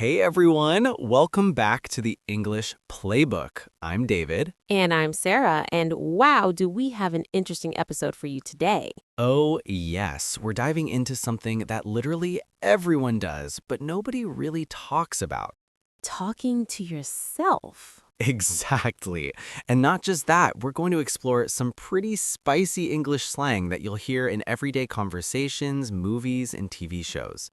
Hey everyone, welcome back to the English Playbook. I'm David. And I'm Sarah, and wow, do we have an interesting episode for you today. Oh, yes, we're diving into something that literally everyone does, but nobody really talks about. Talking to yourself. Exactly. And not just that, we're going to explore some pretty spicy English slang that you'll hear in everyday conversations, movies, and TV shows.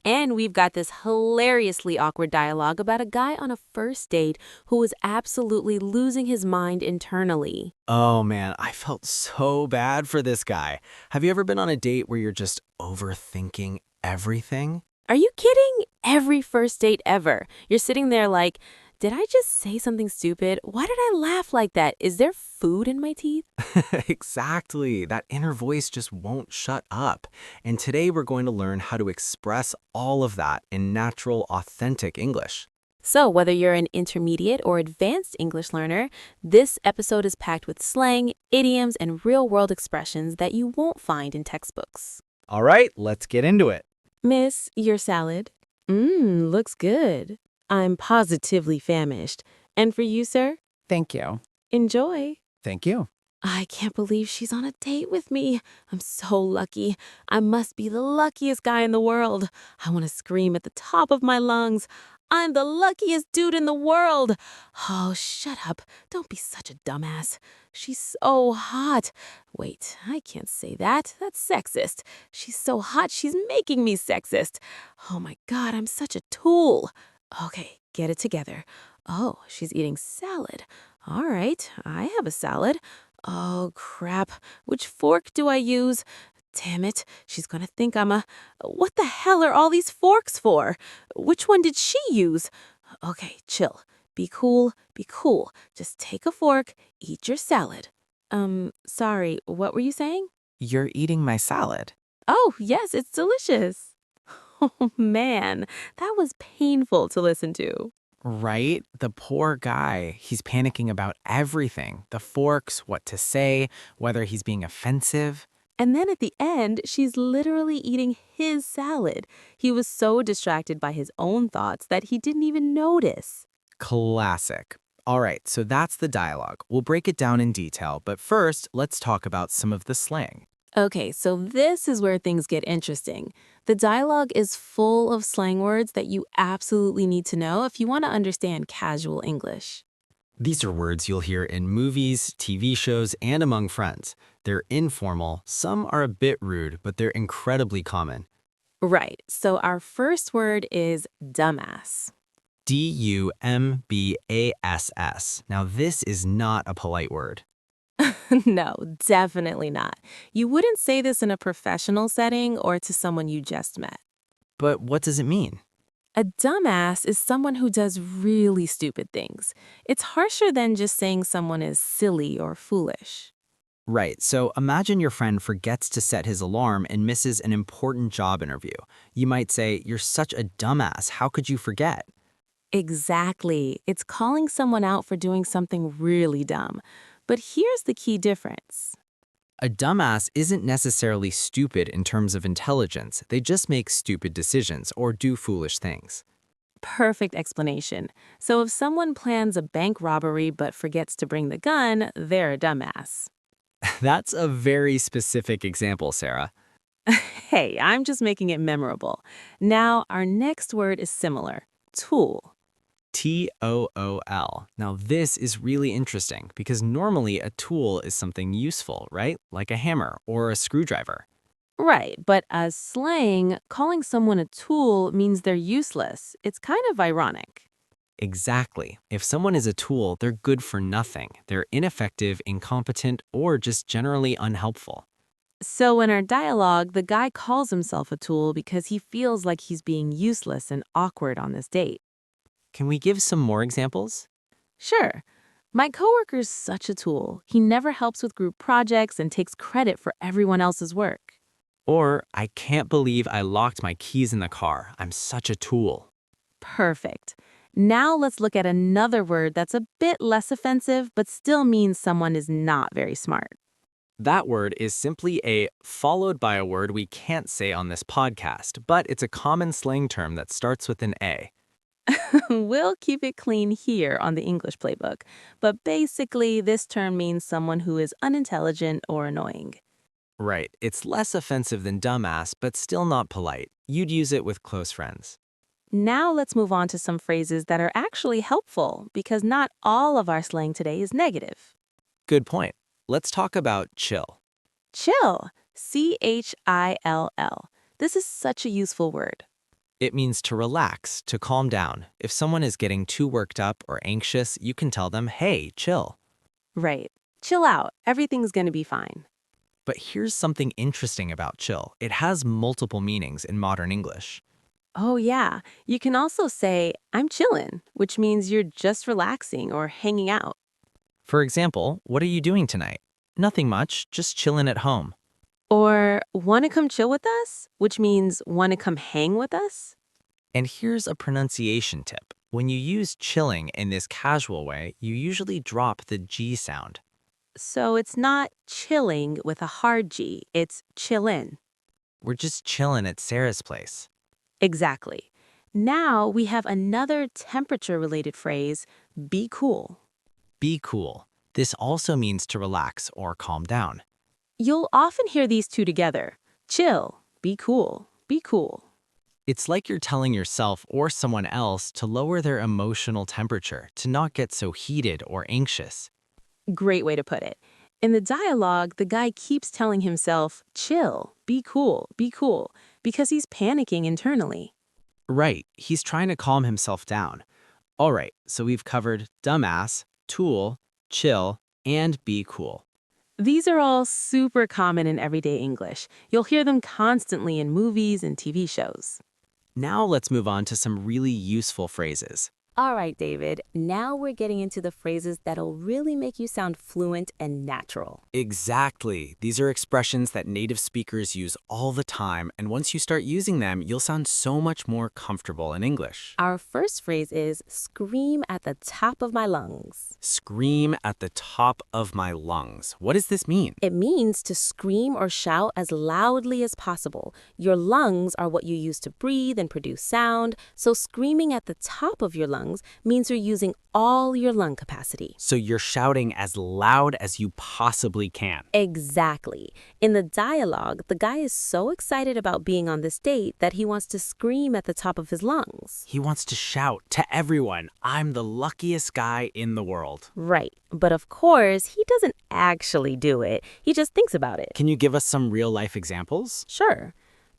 And we've got this hilariously awkward dialogue about a guy on a first date who was absolutely losing his mind internally. Oh man, I felt so bad for this guy. Have you ever been on a date where you're just overthinking everything? Are you kidding? Every first date ever. You're sitting there like, did I just say something stupid? Why did I laugh like that? Is there food in my teeth? Exactly. That inner voice just won't shut up. And today we're going to learn how to express all of that in natural, authentic English. So, whether you're an intermediate or advanced English learner, this episode is packed with slang, idioms, and real world expressions that you won't find in textbooks. All right, let's get into it. Miss, your salad? Looks good. I'm positively famished. And for you, sir? Thank you. Enjoy. Thank you. I can't believe she's on a date with me. I'm so lucky. I must be the luckiest guy in the world. I want to scream at the top of my lungs. I'm the luckiest dude in the world. Oh, shut up. Don't be such a dumbass. She's so hot. Wait, I can't say that. That's sexist. She's so hot, she's making me sexist. Oh my God, I'm such a tool. Okay, get it together. Oh, she's eating salad. All right, I have a salad. Oh, crap. Which fork do I use? Damn it. She's gonna think I'm a... What the hell are all these forks for? Which one did she use? Okay, chill. Be cool, be cool. Just take a fork, eat your salad. Sorry, what were you saying? You're eating my salad. Oh, yes, it's delicious. Oh, man, that was painful to listen to. Right? The poor guy. He's panicking about everything. The forks, what to say, whether he's being offensive. And then at the end, she's literally eating his salad. He was so distracted by his own thoughts that he didn't even notice. Classic. All right, so that's the dialogue. We'll break it down in detail, but first, let's talk about some of the slang. Okay, so this is where things get interesting. The dialogue is full of slang words that you absolutely need to know if you want to understand casual English. These are words you'll hear in movies, TV shows, and among friends. They're informal, some are a bit rude, but they're incredibly common. Right, so our first word is dumbass. D-U-M-B-A-S-S. Now, this is not a polite word. No, definitely not. You wouldn't say this in a professional setting or to someone you just met. But what does it mean? A dumbass is someone who does really stupid things. It's harsher than just saying someone is silly or foolish. Right, so imagine your friend forgets to set his alarm and misses an important job interview. You might say, "You're such a dumbass, how could you forget?" Exactly. It's calling someone out for doing something really dumb. But here's the key difference. A dumbass isn't necessarily stupid in terms of intelligence, they just make stupid decisions or do foolish things. Perfect explanation. So if someone plans a bank robbery but forgets to bring the gun, they're a dumbass. That's a very specific example, Sarah. Hey, I'm just making it memorable. Now, our next word is similar. Tool. Tool. Now, this is really interesting because normally a tool is something useful, right? Like a hammer or a screwdriver. Right, but as slang, calling someone a tool means they're useless. It's kind of ironic. Exactly. If someone is a tool, they're good for nothing. They're ineffective, incompetent, or just generally unhelpful. So in our dialogue, the guy calls himself a tool because he feels like he's being useless and awkward on this date. Can we give some more examples? Sure. My coworker's such a tool. He never helps with group projects and takes credit for everyone else's work. Or, "I can't believe I locked my keys in the car. I'm such a tool." Perfect. Now let's look at another word that's a bit less offensive but still means someone is not very smart. That word is simply a followed by a word we can't say on this podcast, but it's a common slang term that starts with an A. We'll keep it clean here on the English Playbook, but basically, this term means someone who is unintelligent or annoying. Right, it's less offensive than dumbass, but still not polite. You'd use it with close friends. Now let's move on to some phrases that are actually helpful because not all of our slang today is negative. Good point. Let's talk about chill. Chill, Chill. This is such a useful word. It means to relax, to calm down. If someone is getting too worked up or anxious, you can tell them, hey, chill. Right. Chill out. Everything's going to be fine. But here's something interesting about chill. It has multiple meanings in modern English. Oh, yeah. You can also say, I'm chillin', which means you're just relaxing or hanging out. For example, what are you doing tonight? Nothing much, just chilling at home. Or, wanna come chill with us, which means wanna come hang with us? And here's a pronunciation tip. When you use chilling in this casual way, you usually drop the G sound. So it's not chilling with a hard G, it's chillin'. We're just chilling at Sarah's place. Exactly. Now we have another temperature-related phrase, be cool. Be cool. This also means to relax or calm down. You'll often hear these two together. Chill, be cool, be cool. It's like you're telling yourself or someone else to lower their emotional temperature, to not get so heated or anxious. Great way to put it. In the dialogue, the guy keeps telling himself, chill, be cool, because he's panicking internally. Right, he's trying to calm himself down. All right, so we've covered dumbass, tool, chill, and be cool. These are all super common in everyday English. You'll hear them constantly in movies and TV shows. Now let's move on to some really useful phrases. All right, David, now we're getting into the phrases that'll really make you sound fluent and natural. Exactly. These are expressions that native speakers use all the time, and once you start using them, you'll sound so much more comfortable in English. Our first phrase is scream at the top of my lungs. Scream at the top of my lungs. What does this mean? It means to scream or shout as loudly as possible. Your lungs are what you use to breathe and produce sound, so screaming at the top of your lungs means you're using all your lung capacity. So you're shouting as loud as you possibly can. Exactly. In the dialogue, the guy is so excited about being on this date that he wants to scream at the top of his lungs. He wants to shout to everyone, I'm the luckiest guy in the world. Right. But of course, he doesn't actually do it. He just thinks about it. Can you give us some real-life examples? Sure.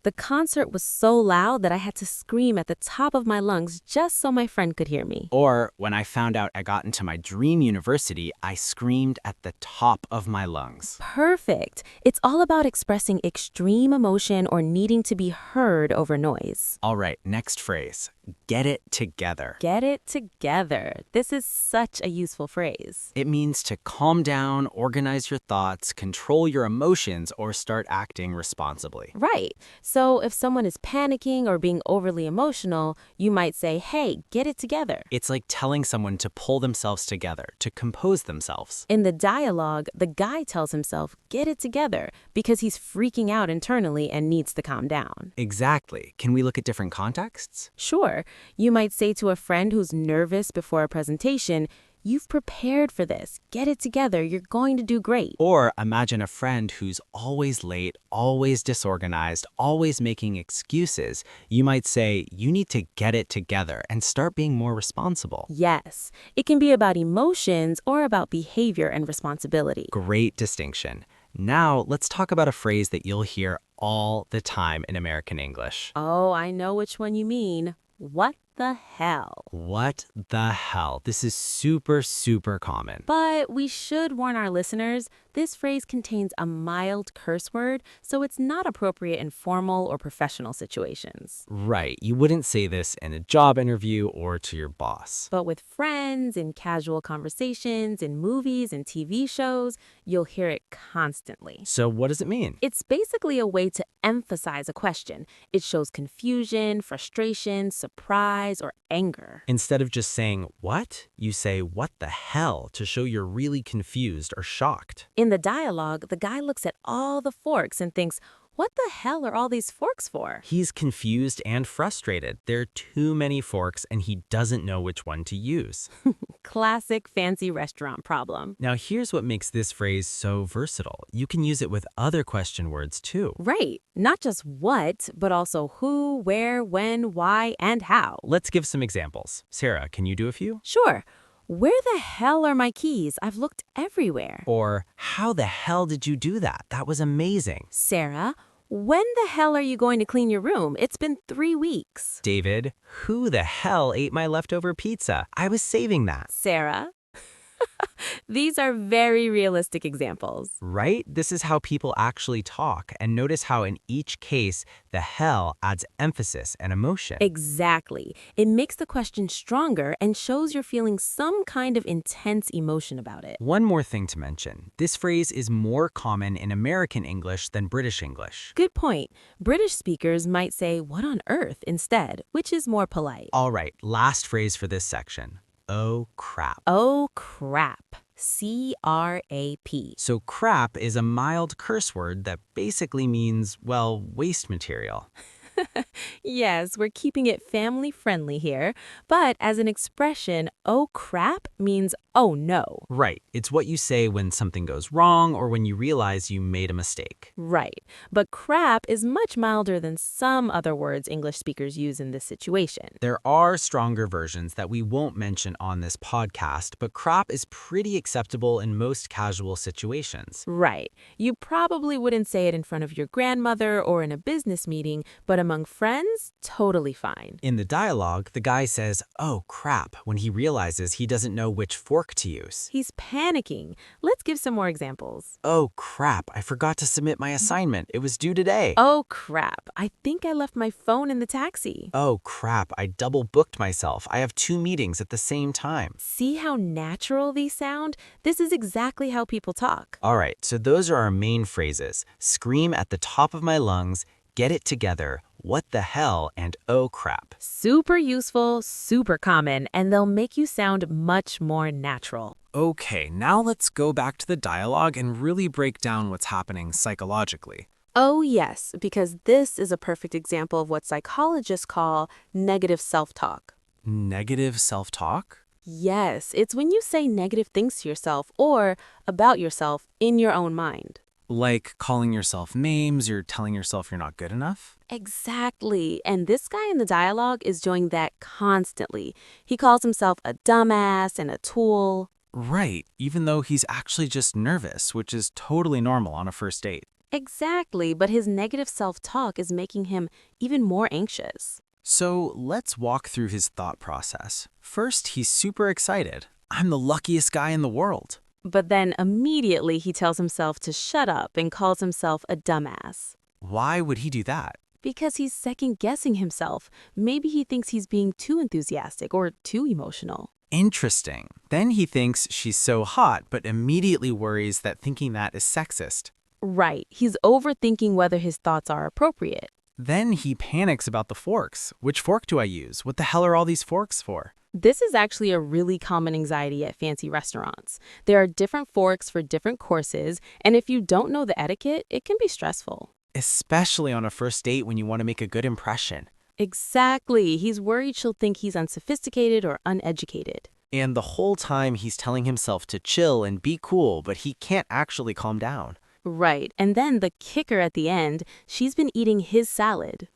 The concert was so loud that I had to scream at the top of my lungs just so my friend could hear me. Or when I found out I got into my dream university, I screamed at the top of my lungs. Perfect. It's all about expressing extreme emotion or needing to be heard over noise. All right, next phrase. Get it together. Get it together. This is such a useful phrase. It means to calm down, organize your thoughts, control your emotions, or start acting responsibly. Right. So if someone is panicking or being overly emotional, you might say, hey, get it together. It's like telling someone to pull themselves together, to compose themselves. In the dialogue, the guy tells himself, get it together, because he's freaking out internally and needs to calm down. Exactly. Can we look at different contexts? Sure. You might say to a friend who's nervous before a presentation, you've prepared for this. Get it together. You're going to do great. Or imagine a friend who's always late, always disorganized, always making excuses. You might say, you need to get it together and start being more responsible. Yes. It can be about emotions or about behavior and responsibility. Great distinction. Now, let's talk about a phrase that you'll hear all the time in American English. Oh, I know which one you mean. What the hell? What the hell? This is super, super common. But we should warn our listeners, this phrase contains a mild curse word, so it's not appropriate in formal or professional situations. Right. You wouldn't say this in a job interview or to your boss. But with friends, in casual conversations, in movies and TV shows, you'll hear it constantly. So what does it mean? It's basically a way to emphasize a question. It shows confusion, frustration, surprise, surprise or anger. Instead of just saying, what? You say, what the hell, to show you're really confused or shocked. In the dialogue, the guy looks at all the forks and thinks, what the hell are all these forks for? He's confused and frustrated. There are too many forks and he doesn't know which one to use. Classic fancy restaurant problem. Now here's what makes this phrase so versatile. You can use it with other question words too. Right. Not just what, but also who, where, when, why, and how. Let's give some examples. Sarah, can you do a few? Sure. Where the hell are my keys? I've looked everywhere. Or, how the hell did you do that? That was amazing. Sarah, when the hell are you going to clean your room? It's been 3 weeks. David, who the hell ate my leftover pizza? I was saving that. Sarah. These are very realistic examples. Right? This is how people actually talk. And notice how in each case, the hell adds emphasis and emotion. Exactly. It makes the question stronger and shows you're feeling some kind of intense emotion about it. One more thing to mention. This phrase is more common in American English than British English. Good point. British speakers might say, what on earth, instead, which is more polite. All right, last phrase for this section. Oh, crap. Oh, crap. C-R-A-P. So crap is a mild curse word that basically means, well, waste material. Yes, we're keeping it family-friendly here, but as an expression, oh crap means oh no. Right. It's what you say when something goes wrong or when you realize you made a mistake. Right. But crap is much milder than some other words English speakers use in this situation. There are stronger versions that we won't mention on this podcast, but crap is pretty acceptable in most casual situations. Right. You probably wouldn't say it in front of your grandmother or in a business meeting, but among friends, totally fine. In the dialogue, the guy says, oh crap, when he realizes he doesn't know which fork to use. He's panicking. Let's give some more examples. Oh crap, I forgot to submit my assignment. It was due today. Oh crap, I think I left my phone in the taxi. Oh crap, I double booked myself. I have 2 meetings at the same time. See how natural these sound? This is exactly how people talk. All right, so those are our main phrases. Scream at the top of my lungs, get it together, what the hell, and oh crap. Super useful, super common, and they'll make you sound much more natural. Okay, now let's go back to the dialogue and really break down what's happening psychologically. Oh yes, because this is a perfect example of what psychologists call negative self-talk. Negative self-talk? Yes, it's when you say negative things to yourself or about yourself in your own mind. Like calling yourself names, you're telling yourself you're not good enough? Exactly. And this guy in the dialogue is doing that constantly. He calls himself a dumbass and a tool. Right, even though he's actually just nervous, which is totally normal on a first date. Exactly, but his negative self-talk is making him even more anxious. So let's walk through his thought process. First, he's super excited. I'm the luckiest guy in the world. But then immediately he tells himself to shut up and calls himself a dumbass. Why would he do that? Because he's second-guessing himself. Maybe he thinks he's being too enthusiastic or too emotional. Interesting. Then he thinks she's so hot, but immediately worries that thinking that is sexist. Right. He's overthinking whether his thoughts are appropriate. Then he panics about the forks. Which fork do I use? What the hell are all these forks for? This is actually a really common anxiety at fancy restaurants. There are different forks for different courses, and if you don't know the etiquette, it can be stressful. Especially on a first date when you want to make a good impression. Exactly. He's worried she'll think he's unsophisticated or uneducated. And the whole time he's telling himself to chill and be cool, but he can't actually calm down. Right. And then the kicker at the end, she's been eating his salad.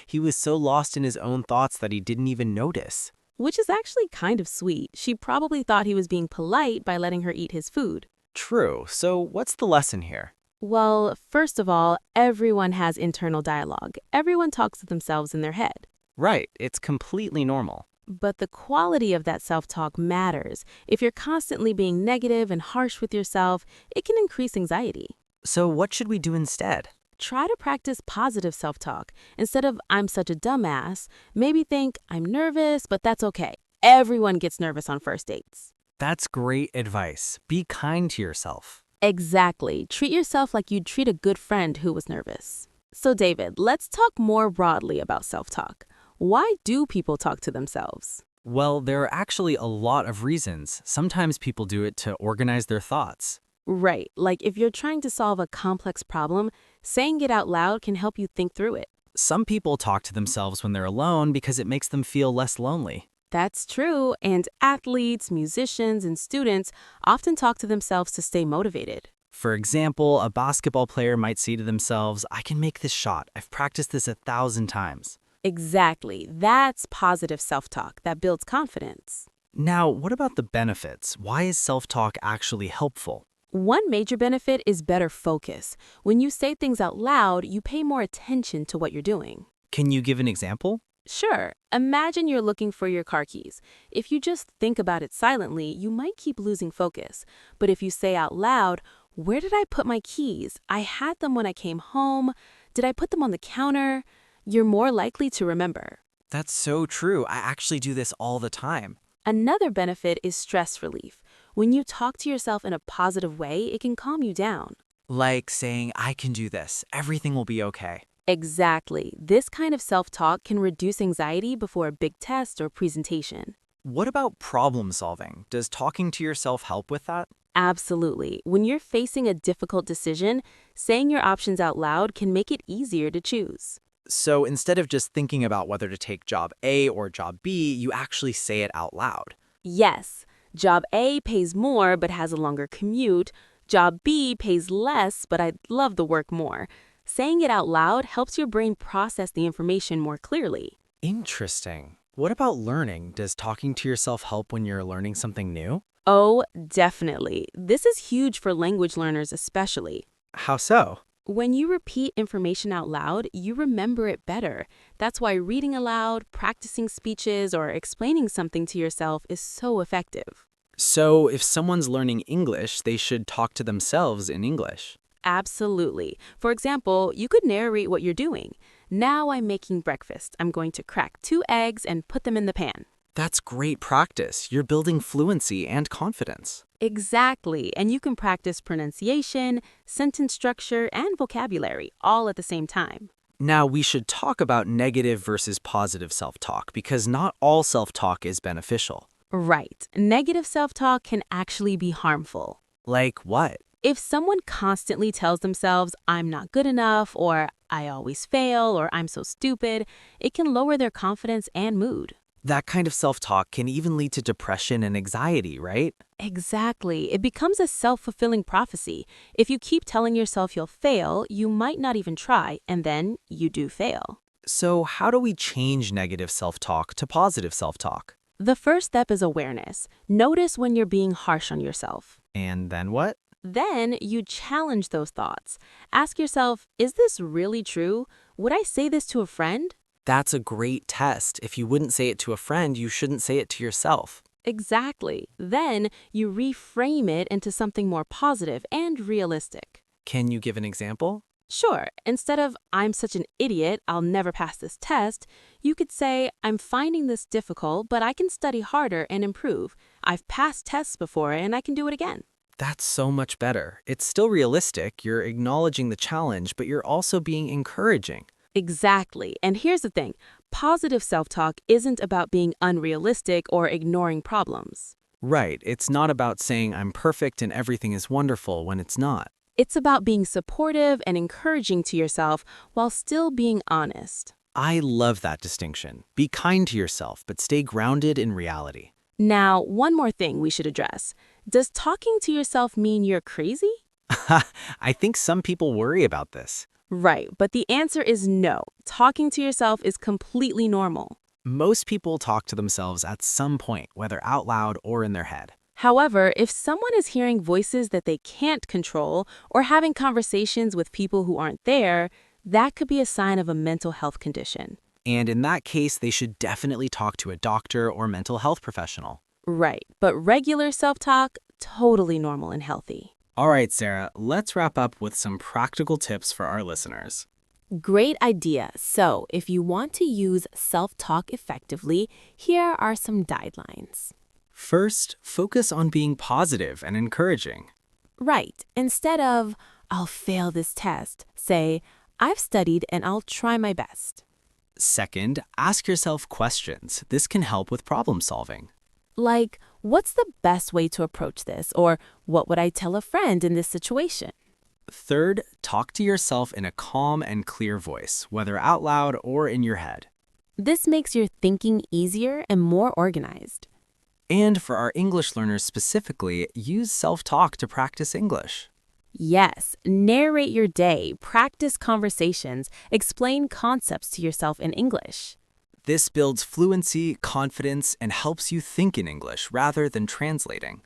He was so lost in his own thoughts that he didn't even notice. Which is actually kind of sweet. She probably thought he was being polite by letting her eat his food. True. So what's the lesson here? Well, first of all, everyone has internal dialogue. Everyone talks to themselves in their head. Right. It's completely normal. But the quality of that self-talk matters. If you're constantly being negative and harsh with yourself, it can increase anxiety. So what should we do instead? Try to practice positive self-talk. Instead of, I'm such a dumbass, maybe think, I'm nervous, but that's okay. Everyone gets nervous on first dates. That's great advice. Be kind to yourself. Exactly. Treat yourself like you'd treat a good friend who was nervous. So David, let's talk more broadly about self-talk. Why do people talk to themselves? Well, there are actually a lot of reasons. Sometimes people do it to organize their thoughts. Right, like if you're trying to solve a complex problem, saying it out loud can help you think through it. Some people talk to themselves when they're alone because it makes them feel less lonely. That's true, and athletes, musicians, and students often talk to themselves to stay motivated. For example, a basketball player might say to themselves, I can make this shot. I've practiced this 1,000 times. Exactly. That's positive self-talk that builds confidence. Now, what about the benefits? Why is self-talk actually helpful? One major benefit is better focus. When you say things out loud, you pay more attention to what you're doing. Can you give an example? Sure, imagine you're looking for your car keys. If you just think about it silently, you might keep losing focus. But if you say out loud, where did I put my keys? I had them when I came home. Did I put them on the counter? You're more likely to remember. That's so true. I actually do this all the time. Another benefit is stress relief. When you talk to yourself in a positive way, it can calm you down. Like saying, I can do this. Everything will be okay. Exactly. This kind of self-talk can reduce anxiety before a big test or presentation. What about problem solving? Does talking to yourself help with that? Absolutely. When you're facing a difficult decision, saying your options out loud can make it easier to choose. So instead of just thinking about whether to take job A or job B, you actually say it out loud. Yes, job A pays more but has a longer commute. Job B pays less, but I'd love the work more. Saying it out loud helps your brain process the information more clearly. Interesting. What about learning? Does talking to yourself help when you're learning something new? Oh, definitely. This is huge for language learners especially. How so? When you repeat information out loud, you remember it better. That's why reading aloud, practicing speeches, or explaining something to yourself is so effective. So if someone's learning English, they should talk to themselves in English. Absolutely. For example, you could narrate what you're doing. Now I'm making breakfast. I'm going to crack 2 eggs and put them in the pan. That's great practice. You're building fluency and confidence. Exactly. And you can practice pronunciation, sentence structure, and vocabulary all at the same time. Now, we should talk about negative versus positive self-talk because not all self-talk is beneficial. Right. Negative self-talk can actually be harmful. Like what? If someone constantly tells themselves, I'm not good enough, or I always fail, or I'm so stupid, it can lower their confidence and mood. That kind of self-talk can even lead to depression and anxiety, right? Exactly. It becomes a self-fulfilling prophecy. If you keep telling yourself you'll fail, you might not even try, and then you do fail. So how do we change negative self-talk to positive self-talk? The first step is awareness. Notice when you're being harsh on yourself. And then what? Then you challenge those thoughts. Ask yourself, is this really true? Would I say this to a friend? That's a great test. If you wouldn't say it to a friend, you shouldn't say it to yourself. Exactly. Then you reframe it into something more positive and realistic. Can you give an example? Sure, instead of, I'm such an idiot, I'll never pass this test, you could say, I'm finding this difficult, but I can study harder and improve. I've passed tests before and I can do it again. That's so much better. It's still realistic. You're acknowledging the challenge, but you're also being encouraging. Exactly. And here's the thing. Positive self-talk isn't about being unrealistic or ignoring problems. Right. It's not about saying I'm perfect and everything is wonderful when it's not. It's about being supportive and encouraging to yourself while still being honest. I love that distinction. Be kind to yourself, but stay grounded in reality. Now, one more thing we should address. Does talking to yourself mean you're crazy? I think some people worry about this. Right, but the answer is no. Talking to yourself is completely normal. Most people talk to themselves at some point, whether out loud or in their head. However, if someone is hearing voices that they can't control or having conversations with people who aren't there, that could be a sign of a mental health condition. And in that case, they should definitely talk to a doctor or mental health professional. Right, but regular self-talk, totally normal and healthy. All right, Sarah, let's wrap up with some practical tips for our listeners. Great idea. So, if you want to use self-talk effectively, here are some guidelines. First, focus on being positive and encouraging. Right. Instead of, I'll fail this test, say, I've studied and I'll try my best. Second, ask yourself questions. This can help with problem solving. Like, what's the best way to approach this? Or what would I tell a friend in this situation? Third, talk to yourself in a calm and clear voice, whether out loud or in your head. This makes your thinking easier and more organized. And for our English learners specifically, use self-talk to practice English. Yes, narrate your day, practice conversations, explain concepts to yourself in English. This builds fluency, confidence, and helps you think in English rather than translating.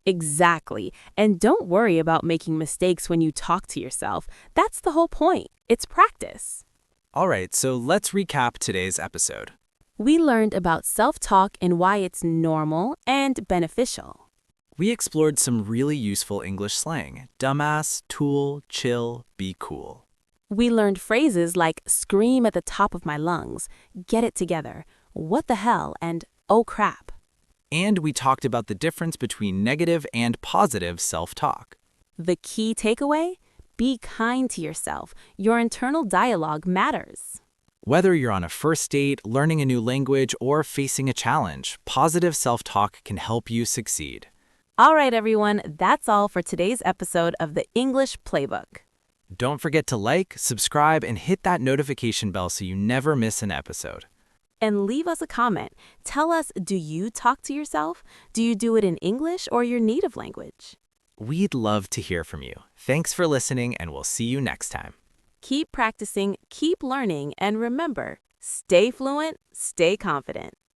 Exactly. And don't worry about making mistakes when you talk to yourself. That's the whole point. It's practice. All right, so let's recap today's episode. We learned about self-talk and why it's normal and beneficial. We explored some really useful English slang: dumbass, tool, chill, be cool. We learned phrases like scream at the top of my lungs, get it together, what the hell, and oh crap. And we talked about the difference between negative and positive self-talk. The key takeaway? Be kind to yourself. Your internal dialogue matters. Whether you're on a first date, learning a new language, or facing a challenge, positive self-talk can help you succeed. All right, everyone, that's all for today's episode of the English Playbook. Don't forget to like, subscribe, and hit that notification bell so you never miss an episode. And leave us a comment. Tell us, do you talk to yourself? Do you do it in English or your native language? We'd love to hear from you. Thanks for listening, and we'll see you next time. Keep practicing, keep learning, and remember, stay fluent, stay confident.